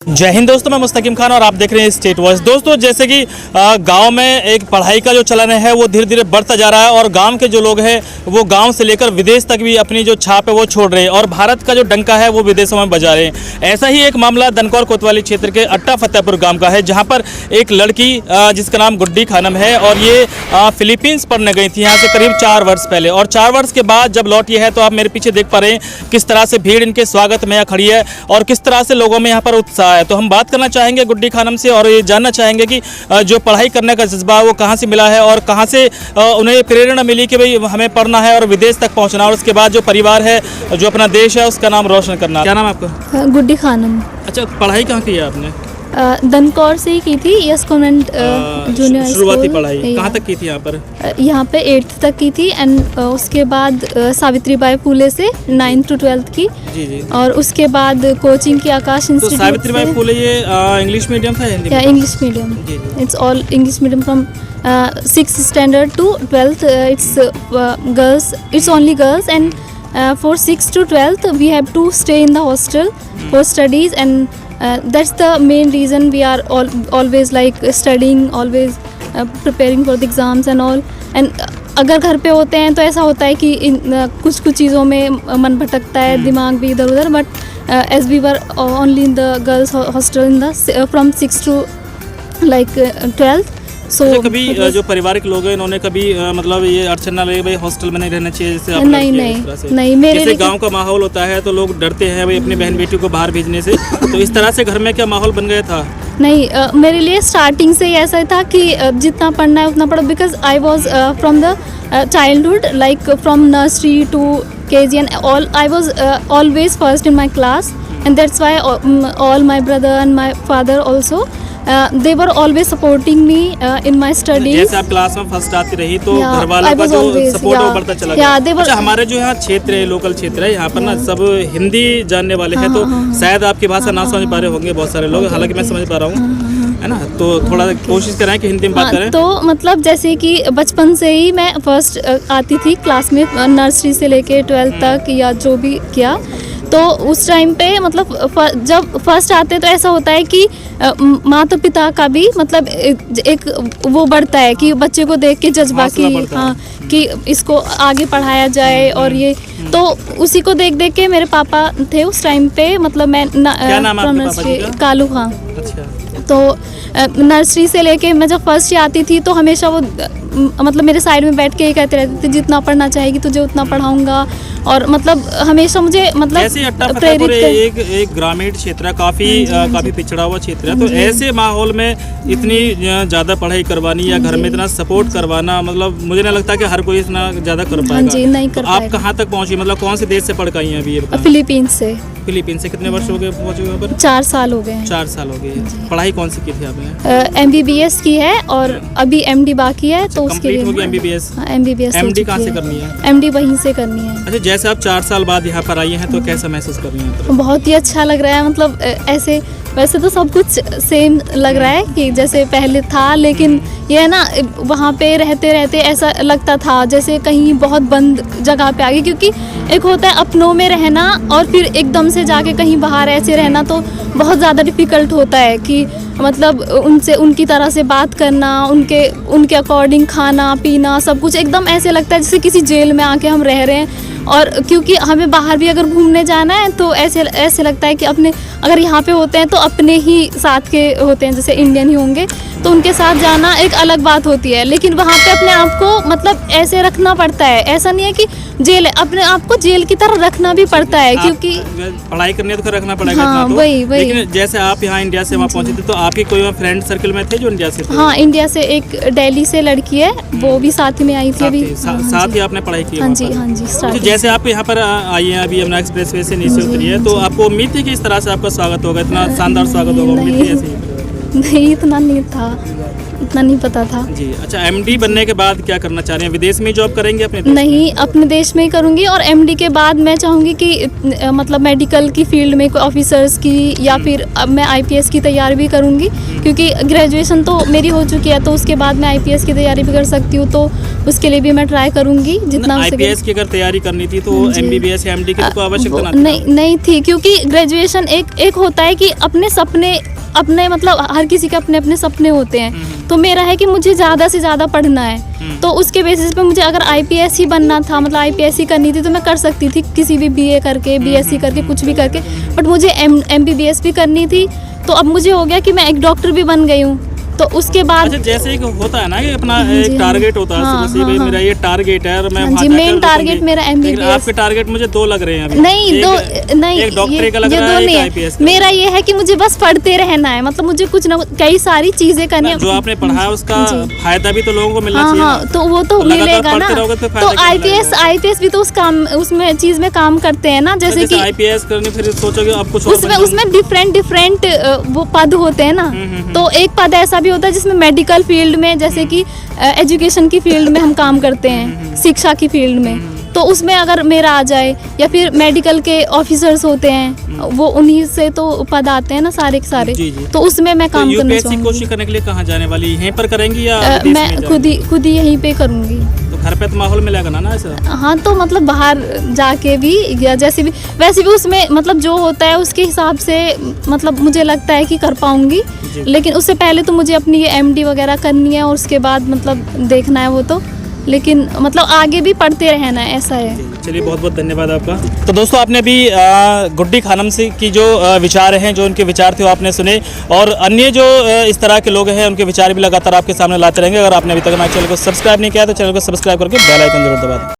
जय हिंद दोस्तों, मैं मुस्तकीम खान और आप देख रहे हैं स्टेट वॉइस। दोस्तों, जैसे कि गांव में एक पढ़ाई का जो चलन है वो धीरे धीरे बढ़ता जा रहा है और गांव के जो लोग हैं वो गांव से लेकर विदेश तक भी अपनी जो छाप है वो छोड़ रहे हैं और भारत का जो डंका है वो विदेशों में बजा रहे हैं। ऐसा ही एक मामला दनकौर कोतवाली क्षेत्र के अट्टा फतेहपुर गाँव का है, जहाँ पर एक लड़की जिसका नाम गुड्डी खानम है और ये फिलीपींस पढ़ने गई थी यहाँ से करीब 4 वर्ष पहले, और 4 वर्ष के बाद जब लौटी है तो आप मेरे पीछे देख पा रहे हैं किस तरह से भीड़ इनके स्वागत में यहाँ खड़ी है और किस तरह से लोगों में यहाँ पर उत्साह है। तो हम बात करना चाहेंगे गुड्डी खानम से और ये जानना चाहेंगे कि जो पढ़ाई करने का जज्बा है वो कहाँ से मिला है और कहाँ से उन्हें प्रेरणा मिली कि भाई हमें पढ़ना है और विदेश तक पहुँचना, और उसके बाद जो परिवार है, जो अपना देश है, उसका नाम रोशन करना। क्या नाम आपका? गुड्डी खानम। अच्छा, पढ़ाई कहाँ की है आपने? दनकौर से ही की थी, यस कॉन्वेंट जूनियर स्कूल। शुरुआती पढ़ाई कहाँ तक की थी यहाँ पर? यहाँ पे 8th तक की थी एंड उसके बाद सावित्रीबाई फुले से 9th to 12th की। जी। और उसके बाद कोचिंग की आकाश इंस्टीट्यूट। तो सावित्रीबाई फुले ये इंग्लिश मीडियम था हिंदी? या English medium. It's all English medium from 6th standard to 12th। It's girls, it's only girls and for 6th to 12th we have to stay in the hostel for studies, and that's the main reason we are always like studying, always preparing for the exams and all। and अगर घर पे होते हैं तो ऐसा होता है कि कुछ चीज़ों में मन भटकता है, दिमाग भी इधर उधर, but as we were only in the girls hostel in the from 6th to like 12th। तो कभी जो पारिवारिक लोग हैं इन्होंने कभी मतलब ये अड़चन ना लगे भाई हॉस्टल में नहीं रहना चाहिए, जैसे आप? नहीं, मेरे जैसे गांव का माहौल होता है तो लोग डरते हैं भाई अपनी बहन बेटी को बाहर भेजने से, तो इस तरह से घर में क्या माहौल बन गया था? नहीं, मेरे लिए स्टार्टिंग से ही ऐसा था कि जितना पढ़ना है उतना पढ़ो, because I was from the childhood, like from nursery to KG and all I was always first in my class, and that's why all my brother and my father also they were always supporting me in my studies। जैसे आप class में first आती रही तो घर वालों का जो सपोर्ट वो बढ़ता चला गया। अच्छा, हमारे जो यहाँ क्षेत्र है, लोकल क्षेत्र है, यहाँ पर ना सब हिंदी जानने वाले हैं, तो शायद आपकी भाषा ना समझ पा रहे होंगे बहुत सारे लोग, हालांकि मैं समझ पा रहा हूँ, है ना? तो थोड़ा कोशिश करें कि हिंदी में बात करें। तो मतलब जैसे कि बचपन से ही मैं फर्स्ट आती थी क्लास में, नर्सरी से लेके 12th तक या जो भी किया, तो उस टाइम पे मतलब जब फर्स्ट आते तो ऐसा होता है कि माता पिता का भी मतलब एक वो बढ़ता है कि बच्चे को देख के जज्बा की, हाँ, कि इसको आगे पढ़ाया जाए, और ये तो उसी को देख देख के मेरे पापा थे उस टाइम पे, मतलब मैं नर्सरी कालू खां। तो नर्सरी से लेके मैं जब फर्स्ट ही आती थी तो हमेशा वो मतलब मेरे साइड में बैठ के ही कहते रहते थे जितना पढ़ना चाहेगी तुझे उतना पढ़ाऊंगा, और मतलब हमेशा मुझे मतलब एक ग्रामीण क्षेत्र है, काफी पिछड़ा हुआ क्षेत्र है, तो ऐसे माहौल में इतनी ज्यादा पढ़ाई करवानी या घर में इतना सपोर्ट करवाना, मतलब मुझे नहीं लगता कि हर कोई इतना ज्यादा कर पाएगा। जी, नहीं कर पाएगा। आप कहाँ तक पहुँची, मतलब कौन से देश से पढ़ के आई हैं अभी? फिलीपींस से। फिलीपींस से कितने वर्ष हो गए पहुँचे वहाँ पर? 4 साल हो गए। 4 साल हो गए। पढ़ाई कौन सी की थी आपने? MBBS की है और अभी MD बाकी है, तो उसके लिए MBBS। MBBS MD कहाँ से करनी है? MD वहीं से करनी है। अच्छा, जैसे आप 4 साल बाद यहाँ पर आई हैं तो कैसा महसूस कर रही हैं? बहुत ही अच्छा लग रहा है, मतलब ऐसे वैसे तो सब कुछ सेम लग रहा है कि जैसे पहले था, लेकिन ये है ना वहाँ पे रहते रहते ऐसा लगता था जैसे कहीं बहुत बंद जगह पे आ गई, क्योंकि एक होता है अपनों में रहना और फिर एकदम से जाके कहीं बाहर ऐसे रहना, तो बहुत ज़्यादा डिफ़िकल्ट होता है कि मतलब उनसे उनकी तरह से बात करना, उनके अकॉर्डिंग खाना पीना सब कुछ एकदम ऐसे लगता है जैसे किसी जेल में आके हम रह रहे हैं। और क्योंकि हमें बाहर भी अगर घूमने जाना है तो ऐसे लगता है कि अपने अगर यहाँ पे होते हैं तो अपने ही साथ के होते हैं, जैसे इंडियन ही होंगे तो उनके साथ जाना एक अलग बात होती है, लेकिन वहाँ पे अपने आप को मतलब ऐसे रखना पड़ता है, ऐसा नहीं है कि जेल, अपने आप को जेल की तरह रखना भी पड़ता है, क्योंकि पढ़ाई करनी है तो रखना पड़ेगा। हाँ, वही। लेकिन जैसे आप यहाँ इंडिया से वहाँ पहुँचे थे तो आपके कोई फ्रेंड सर्कल में थे जो इंडिया से थे? हाँ, इंडिया से एक दिल्ली से लड़की है, वो भी साथ में आई थी अभी। साथ ही आपने पढ़ाई की? हाँ जी। जैसे आप यहाँ पर आई हैं अभी यमुना एक्सप्रेसवे से नीचे उतरी है, तो आपको उम्मीद थी कि इस तरह से आपका स्वागत होगा, इतना शानदार स्वागत होगा? उम्मीद थी ऐसे? नहीं, इतना नहीं था, उतना नहीं पता था। जी अच्छा, एमडी बनने के बाद क्या करना चाह रहे हैं? विदेश में जॉब करेंगे अपने देश में? नहीं, अपने देश में ही करूँगी। और एमडी के बाद मैं चाहूँगी कि मतलब मेडिकल की फील्ड में कोई ऑफिसर्स की या फिर अब मैं आईपीएस की तैयारी भी करूँगी, क्योंकि ग्रेजुएशन तो मेरी हो चुकी है, तो उसके बाद मैं आईपीएस की तैयारी भी कर सकती हूँ, तो उसके लिए भी मैं ट्राई करूँगी जितना हो सके। आईपीएस की अगर तैयारी करनी थी तो जी। एमबीबीएस या एमडी की तो कोई आवश्यकता ना नहीं थी, क्योंकि ग्रेजुएशन एक होता है कि अपने सपने अपने मतलब हर किसी के अपने अपने सपने होते हैं। तो मेरा है कि मुझे ज़्यादा से ज़्यादा पढ़ना है, तो उसके बेसिस पे मुझे अगर आईपीएस ही बनना था, मतलब आईपीएस ही करनी थी, तो मैं कर सकती थी किसी भी बीए करके, बीएससी करके, कुछ भी करके। बट मुझे एमबीबीएस भी करनी थी, तो अब मुझे हो गया कि मैं एक डॉक्टर भी बन गई हूँ। तो उसके बाद अच्छा, जैसे एक होता है ना कि अपना एक टारगेट होता है, हाँ, सुबह से भाई मेरा ये टारगेट है और मैं वहाँ जी, जाकर मेन टारगेट रुकूंगी। मेरा लेकिन एमबीबीएस। आपके टारगेट मुझे 2 लग रहे हैं अभी। नहीं, एक, दो नहीं, एक डॉक्टरी का लग ये रहा दो है, एक नहीं आईपीएस है। का। मेरा ये है कि मुझे बस पढ़ते रहना है, मतलब मुझे कुछ ना कई सारी चीजें करनी है। जो आपने पढ़ा है उसका जी। फायदा भी तो लोगों को मिलना हाँ चाहिए हाँ, ना। तो वो तो लगातार मिलेगा ना। पढ़ते रहोगे तो फायदा तो क्या मिलेगा? आईपीएस भी तो उस काम उसमें चीज में काम करते हैं ना, जैसे कि आईपीएस करनी, फिर सोचोगे अब कुछ और उसमें उसमें डिफरेंट वो पद होते हैं ना। तो एक पद ऐसा भी होता है जिसमें मेडिकल फील्ड में, जैसे कि एजुकेशन की फील्ड में हम काम करते हैं, शिक्षा की फील्ड में, तो उसमें अगर मेरा आ जाए, या फिर मेडिकल के ऑफिसर्स होते हैं, वो उन्हीं से तो पद आते हैं ना सारे के सारे। जी, जी। तो उसमें मैं काम करना यूपीएससी चाहूँगी। कोशिश करने के लिए कहाँ जाने वाली, यहीं पर करेंगी या विदेश में मैं जाएंगी? खुद ही यहीं पे करूँगी। तो घर पे तो माहौल मिलेगा ना ऐसा? हाँ, तो मतलब बाहर जाके भी, या जैसे भी वैसे भी उसमें मतलब जो होता है उसके हिसाब से मतलब मुझे लगता है कि कर पाऊंगी। जी। लेकिन उससे पहले तो मुझे अपनी ये एमडी वगैरह करनी है, और उसके बाद मतलब देखना है वो तो, लेकिन मतलब आगे भी पढ़ते रहना है, ऐसा है। चलिए, बहुत बहुत धन्यवाद आपका। तो दोस्तों, आपने भी गुड्डी खानम से की जो विचार हैं, जो उनके विचार थे वो आपने सुने, और अन्य जो इस तरह के लोग हैं उनके विचार भी लगातार आपके सामने लाते रहेंगे। अगर आपने अभी तक हमारे चैनल को सब्सक्राइब नहीं किया तो चैनल को सब्सक्राइब करके बेल आइकन जरूर दबा दें।